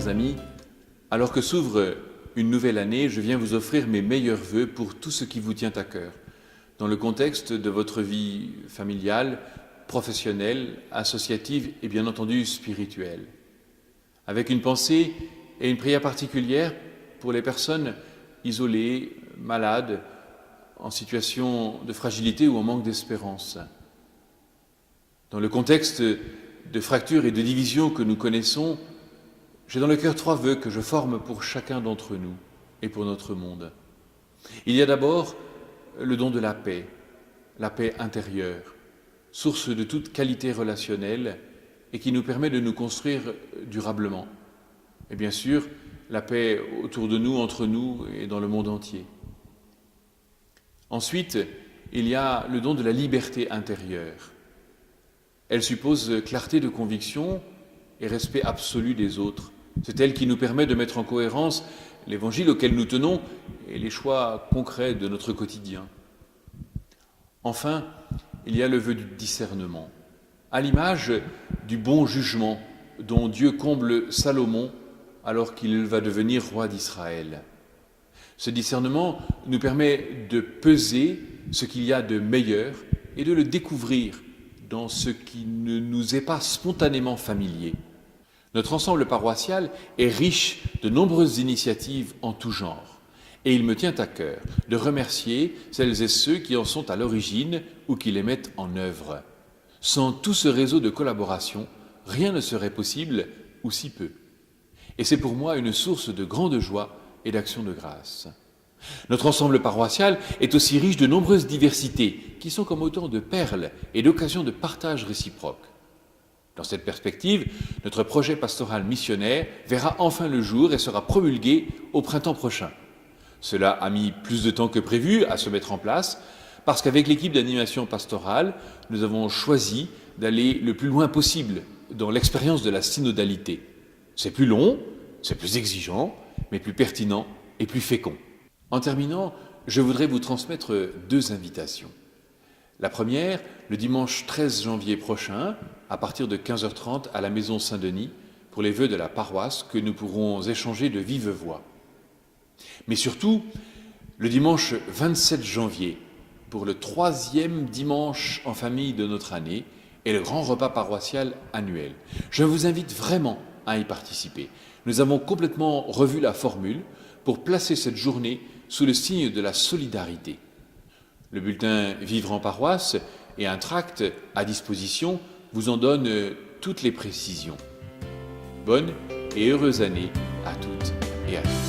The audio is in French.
chers amis, alors que s'ouvre une nouvelle année, je viens vous offrir mes meilleurs vœux pour tout ce qui vous tient à cœur, dans le contexte de votre vie familiale, professionnelle, associative et bien entendu spirituelle. Avec une pensée et une prière particulière pour les personnes isolées, malades, en situation de fragilité ou en manque d'espérance. Dans le contexte de fractures et de divisions que nous connaissons, j'ai dans le cœur 3 vœux que je forme pour chacun d'entre nous et pour notre monde. Il y a d'abord le don de la paix intérieure, source de toute qualité relationnelle et qui nous permet de nous construire durablement. Et bien sûr, la paix autour de nous, entre nous et dans le monde entier. Ensuite, il y a le don de la liberté intérieure. Elle suppose clarté de conviction et respect absolu des autres. C'est elle qui nous permet de mettre en cohérence l'évangile auquel nous tenons et les choix concrets de notre quotidien. Enfin, il y a le vœu du discernement, à l'image du bon jugement dont Dieu comble Salomon alors qu'il va devenir roi d'Israël. Ce discernement nous permet de peser ce qu'il y a de meilleur et de le découvrir dans ce qui ne nous est pas spontanément familier. Notre ensemble paroissial est riche de nombreuses initiatives en tout genre. Et il me tient à cœur de remercier celles et ceux qui en sont à l'origine ou qui les mettent en œuvre. Sans tout ce réseau de collaboration, rien ne serait possible, ou si peu. Et c'est pour moi une source de grande joie et d'action de grâce. Notre ensemble paroissial est aussi riche de nombreuses diversités qui sont comme autant de perles et d'occasions de partage réciproque. Dans cette perspective, notre projet pastoral missionnaire verra enfin le jour et sera promulgué au printemps prochain. Cela a mis plus de temps que prévu à se mettre en place parce qu'avec l'équipe d'animation pastorale, nous avons choisi d'aller le plus loin possible dans l'expérience de la synodalité. C'est plus long, c'est plus exigeant, mais plus pertinent et plus fécond. En terminant, je voudrais vous transmettre 2 invitations. La première, le dimanche 13 janvier prochain, à partir de 15h30 à la Maison Saint-Denis, pour les vœux de la paroisse que nous pourrons échanger de vive voix. Mais surtout, le dimanche 27 janvier, pour le 3e dimanche en famille de notre année, et le grand repas paroissial annuel. Je vous invite vraiment à y participer. Nous avons complètement revu la formule pour placer cette journée sous le signe de la solidarité. Le bulletin Vivre en paroisse et un tract à disposition vous en donnent toutes les précisions. Bonne et heureuse année à toutes et à tous.